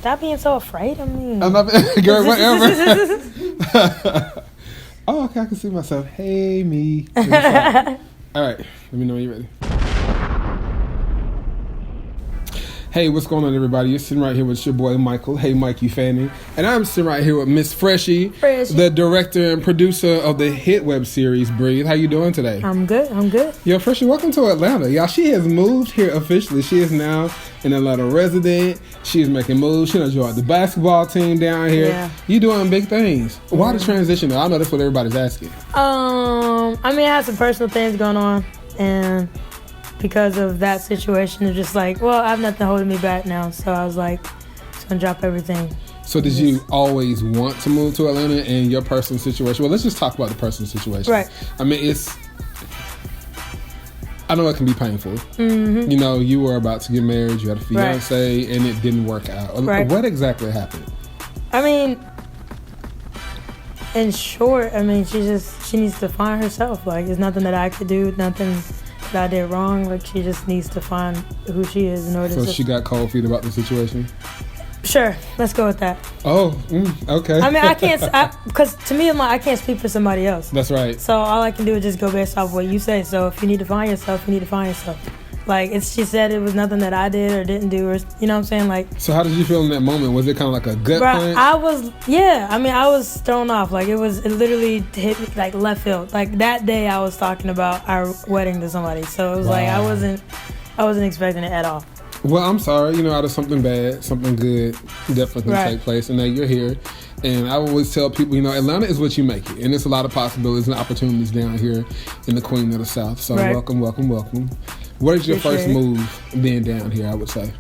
stop being so afraid of me. I'm not, girl, whatever. Oh, okay, I can see myself. Hey, me. All right, let me know when you're ready. Hey, what's going on, everybody? You're sitting right here with your boy, Michael. Hey, Mikey Fanning. And I'm sitting right here with Miss Freshie, the director and producer of the hit web series, Breathe. How you doing today? I'm good. Yo, Freshie, welcome to Atlanta. Y'all, she has moved here officially. She is now an Atlanta resident. She's making moves. She done joined the basketball team down here. Yeah. You doing big things. Why the transition, though? I know that's what everybody's asking. I have some personal things going on, and because of that situation, it's just like, well, I have nothing holding me back now. So I was like, just gonna drop everything. So did you always want to move to Atlanta in your personal situation? Well, let's just talk about the personal situation. Right. I mean, I know it can be painful. Mm-hmm. You know, you were about to get married, you had a fiance, and it didn't work out. Right. What exactly happened? I mean, in short, she needs to find herself. Like, there's nothing that I could do, nothing that I did wrong. Like, she just needs to find who she is in order to... So she got cold feet about the situation? Sure, let's go with that. Oh, okay. I mean, I can't... Because to me, I can't speak for somebody else. That's right. So all I can do is just go based off what you say. So if you need to find yourself, you need to find yourself. Like, she said it was nothing that I did or didn't do, or, you know what I'm saying? Like. So how did you feel in that moment? Was it kind of like a gut punch? I was thrown off. Like, it literally hit me like left field. Like, that day I was talking about our wedding to somebody. So it was like, I wasn't expecting it at all. Well, I'm sorry. You know, out of something bad, something good definitely can take place. And now you're here. And I always tell people, you know, Atlanta is what you make it. And there's a lot of possibilities and opportunities down here in the Queen of the South. So welcome. What is your first move being down here, I would say?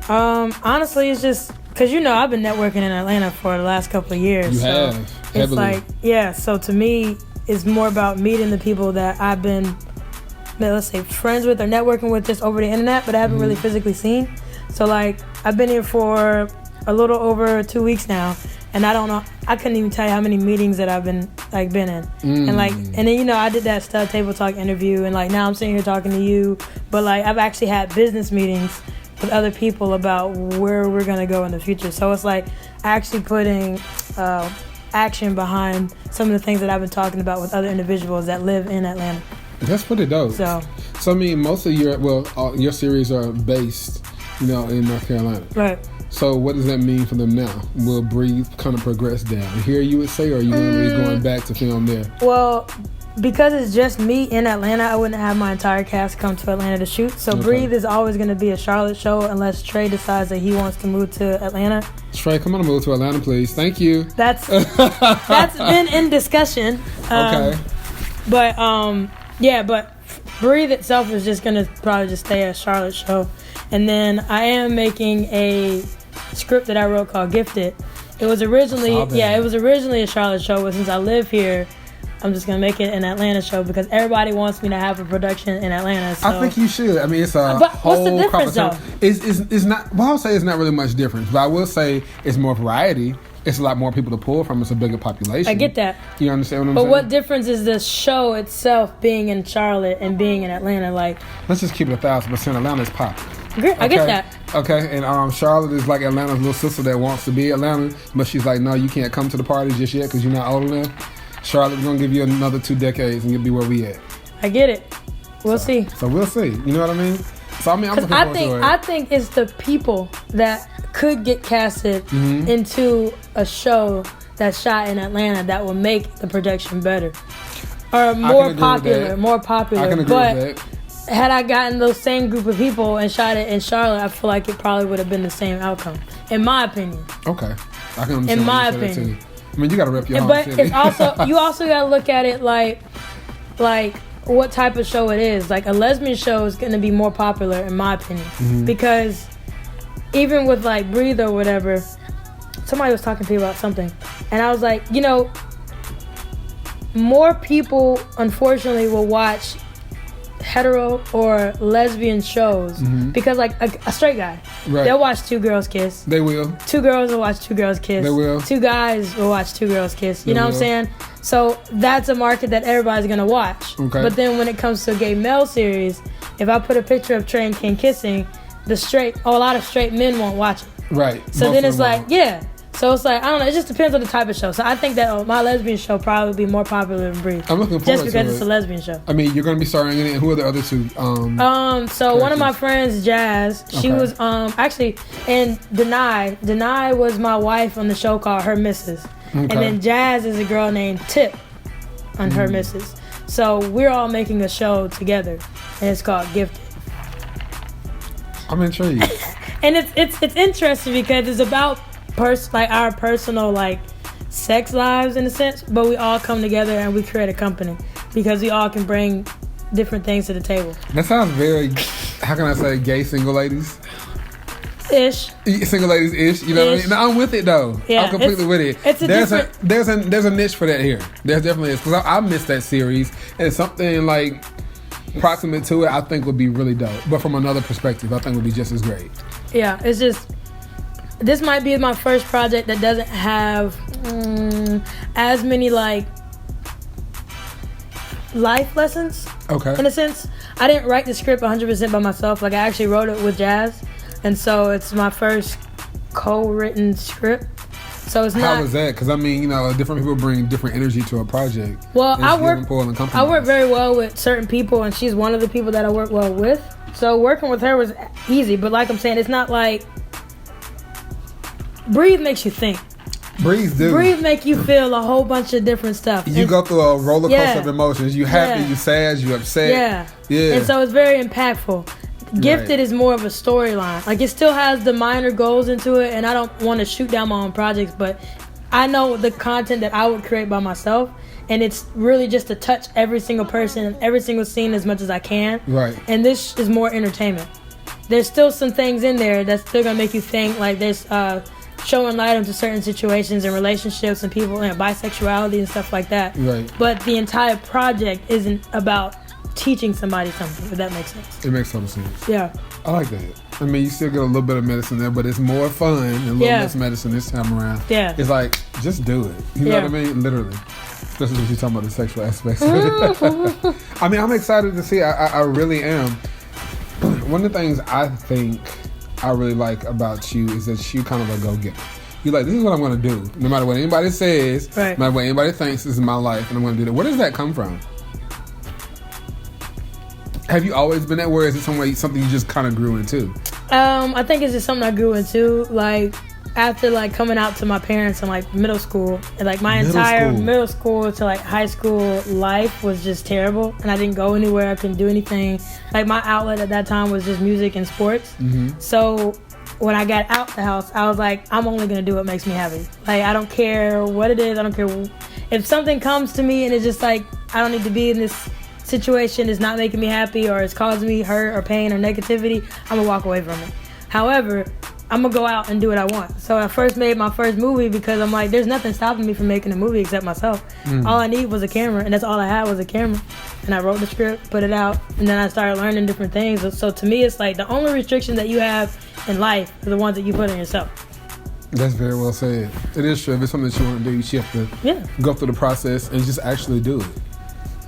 Honestly, it's just because, you know, I've been networking in Atlanta for the last couple of years. You have, heavily. It's like, so to me, it's more about meeting the people that I've been, let's say, friends with or networking with just over the internet, but I haven't really physically seen. So, like, I've been here for a little over 2 weeks now, and I don't know, I couldn't even tell you how many meetings that I've been in. And then, you know, I did that Stud Table Talk interview, and like now I'm sitting here talking to you, but like I've actually had business meetings with other people about where we're gonna go in the future. So it's like actually putting action behind some of the things that I've been talking about with other individuals that live in Atlanta. That's pretty dope. So I mean, most of your series are based, you know, in North Carolina. Right. So what does that mean for them now? Will Breathe kind of progress down here, you would say, or are you going to be going back to film there? Well, because it's just me in Atlanta, I wouldn't have my entire cast come to Atlanta to shoot. So Breathe is always going to be a Charlotte show unless Trey decides that he wants to move to Atlanta. Trey, come on, move to Atlanta, please. Thank you. That's been in discussion. Okay. But Breathe itself is just going to probably just stay a Charlotte show. And then I am making a script that I wrote called Gifted. It was originally a Charlotte show, but since I live here, I'm just gonna make it an Atlanta show because everybody wants me to have a production in Atlanta. So. I think you should. I mean, it's a but whole what's the difference though? It's not. Well, I'll say it's not really much difference, but I will say it's more variety. It's a lot more people to pull from. It's a bigger population. I get that. You understand what I'm saying? But what difference is the show itself being in Charlotte and being in Atlanta? Like, let's just keep it 1,000%. Atlanta's popular. I get that. Okay, and Charlotte is like Atlanta's little sister that wants to be Atlanta, but she's like, no, you can't come to the party just yet because you're not old enough. Charlotte, we're going to give you another 2 decades and you'll be where we at. I get it. We'll see. So we'll see. You know what I mean? So I mean, I'm looking forward to it. I think it's the people that could get casted into a show that's shot in Atlanta that will make the production better. Or more popular. I can agree with that. Had I gotten those same group of people and shot it in Charlotte, I feel like it probably would have been the same outcome, in my opinion. Okay, I can understand. In my opinion, I mean, you got to rep your home city. But it's also you also got to look at it like what type of show it is. Like a lesbian show is going to be more popular, in my opinion, because even with like Breathe or whatever, somebody was talking to me about something, and I was like, you know, more people unfortunately will watch hetero or lesbian shows because like a straight guy, they'll watch 2 girls kiss. They will. 2 girls will watch 2 girls kiss. They will. 2 guys will watch 2 girls kiss. You know what I'm saying? So that's a market that everybody's gonna watch. Okay. But then when it comes to a gay male series, if I put a picture of Trey and Ken kissing, a lot of straight men won't watch it. Right. So then it's like, yeah. So it's like, I don't know. It just depends on the type of show. So I think that my lesbian show probably be more popular than Breathe. I'm looking forward just because it's a lesbian show. I mean, you're going to be starring in it. And who are the other two? So one of my friends, Jazz, she was actually, and Denai was my wife on the show called Her Missus. Okay. And then Jazz is a girl named Tip on Her Missus. So we're all making a show together, and it's called Gifted. I'm intrigued. And it's interesting because it's about our personal sex lives in a sense, but we all come together and we create a company because we all can bring different things to the table. That sounds very, how can I say, gay single ladies? Ish. Single ladies ish, you know what I mean? No, I'm with it though. Yeah, I'm completely with it. There's a niche for that here. There definitely is. Because I missed that series, and something like proximate to it I think would be really dope. But from another perspective, I think would be just as great. Yeah, it's just, this might be my first project that doesn't have as many life lessons. Okay. In a sense, I didn't write the script 100% by myself. I actually wrote it with Jazz, and so it's my first co-written script. So it's not. How was that? Because I mean, different people bring different energy to a project. Well, I work very well with certain people, and she's one of the people that I work well with. So working with her was easy, but like I'm saying, it's not like. Breathe makes you think. Breathe make you feel a whole bunch of different stuff. You go through a roller coaster of emotions. You happy, you sad, you upset. Yeah. And so it's very impactful. Gifted is more of a storyline. It still has the minor goals into it, and I don't want to shoot down my own projects, but I know the content that I would create by myself, and it's really just to touch every single person and every single scene as much as I can. Right. And this is more entertainment. There's still some things in there that's still gonna make you think. There's showing light into certain situations and relationships and people and bisexuality and stuff like that. Right. But the entire project isn't about teaching somebody something, if that makes sense. It makes total sense. Yeah. I like that. I mean, you still get a little bit of medicine there, but it's more fun and a little less medicine this time around. Yeah. It's like, just do it. You know what I mean? Literally. Especially when you're talking about the sexual aspects. I mean, I'm excited to see. I really am. One of the things I think I really like about you is that you kind of a go-getter. You're like, this is what I'm going to do. No matter what anybody says, no matter what anybody thinks, this is my life, and I'm going to do that. Where does that come from? Have you always been that way, or is it something you just kind of grew into? I think it's just something I grew into. After coming out to my parents in middle school, and my entire middle school to high school life was just terrible, and I didn't go anywhere. I couldn't do anything. My outlet at that time was just music and sports. Mm-hmm. So when I got out the house, I was like, I'm only gonna do what makes me happy. I don't care what it is. I don't care if something comes to me and it's just I don't need to be in this situation. It's not making me happy, or it's causing me hurt or pain or negativity. I'm gonna walk away from it. However, I'm gonna go out and do what I want. So I first made my first movie because I'm like, there's nothing stopping me from making a movie except myself. All I need was a camera, and that's all I had was a camera. And I wrote the script, put it out, and then I started learning different things. So to me, it's the only restriction that you have in life are the ones that you put on yourself. That's very well said. It is true. If it's something that you want to do, you have to go through the process and just actually do it.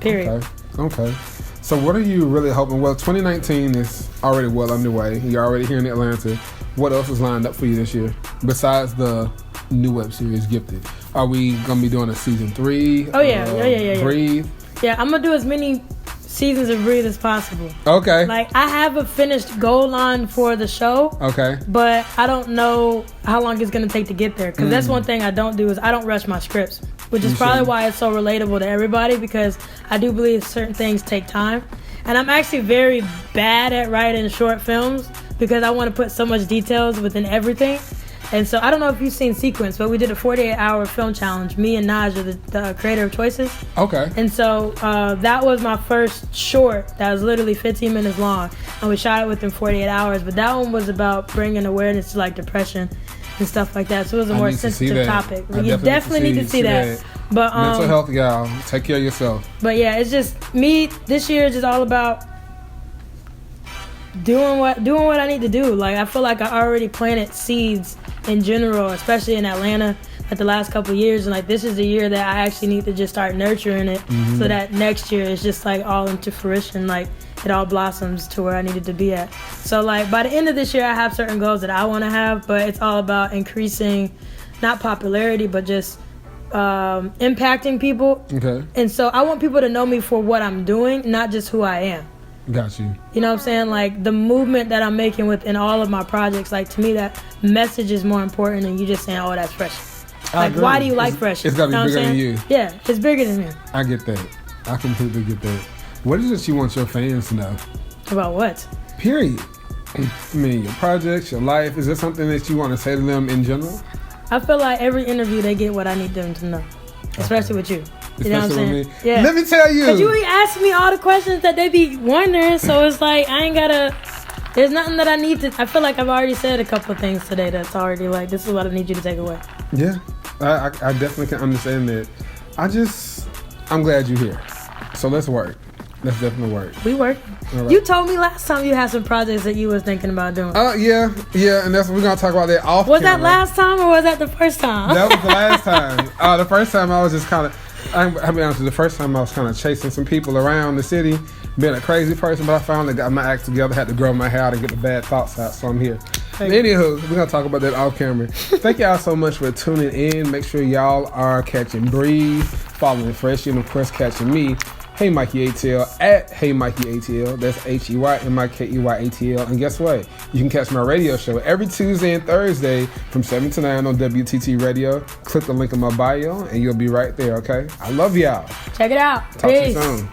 Period. Okay. So what are you really hoping? Well, 2019 is already well underway. You're already here in Atlanta. What else is lined up for you this year besides the new web series Gifted? Are we gonna be doing a season 3? Oh yeah. Breathe. Yeah, I'm gonna do as many seasons of Breathe as possible. Okay. I have a finished goal line for the show. Okay. But I don't know how long it's gonna take to get there, because that's one thing I don't do is I don't rush my scripts, which is probably why it's so relatable to everybody, because I do believe certain things take time. And I'm actually very bad at writing short films because I want to put so much details within everything. And so I don't know if you've seen Sequence, but we did a 48-hour film challenge. Me and Naj are the creator of Choices. Okay. And so that was my first short that was literally 15 minutes long. And we shot it within 48 hours. But that one was about bringing awareness to depression and stuff like that. So it was a more sensitive topic. You definitely need to see that. But mental health, y'all. Take care of yourself. But yeah, it's just me. This year is just all about doing what I need to do. I feel like I already planted seeds in general, especially in Atlanta, the last couple of years, and this is the year that I actually need to just start nurturing it, so that next year is just all into fruition. it all blossoms to where I needed to be at. So like by the end of this year, I have certain goals that I want to have, but it's all about increasing, not popularity, but just impacting people. Okay. And so I want people to know me for what I'm doing, not just who I am. Got you. You know what I'm saying? Like the movement that I'm making within all of my projects, like to me that message is more important than you just saying, oh, that's Freshie. Like, why do you like Freshie? It's gotta be bigger than you. Yeah, it's bigger than me. I get that. I completely get that. What is it you want your fans to know? About what? Period. I mean, your projects, your life. Is there something that you want to say to them in general? I feel like every interview they get what I need them to know. Especially with you. You know what I'm saying? With me? Yeah. Let me tell you. Because you be asking me all the questions that they be wondering, so it's like I ain't gotta. There's nothing that I need to. I feel like I've already said a couple of things today that's already like, this is what I need you to take away. Yeah, I definitely can understand that. I'm glad you're here. So let's work. Let's definitely work. We work. Right. You told me last time you had some projects that you was thinking about doing. Yeah, and that's what we're gonna talk about that off Was camera. that last time or was that the first time? That was the last time. The first time I was just kind of, I'll be honest with you, the first time I was kind of chasing some people around the city, being a crazy person, but I finally got my act together, had to grow my hair out and get the bad thoughts out, so I'm here. Anywho, we're gonna talk about that off camera. Thank y'all so much for tuning in. Make sure y'all are catching Breathe, following Freshie, and of course catching me, Hey Mikey ATL, at Hey Mikey ATL. That's HEYMIKEYATL. And guess what? You can catch my radio show every Tuesday and Thursday from 7 to 9 on WTT Radio. Click the link in my bio and you'll be right there, okay? I love y'all. Check it out. Talk Peace. to you soon.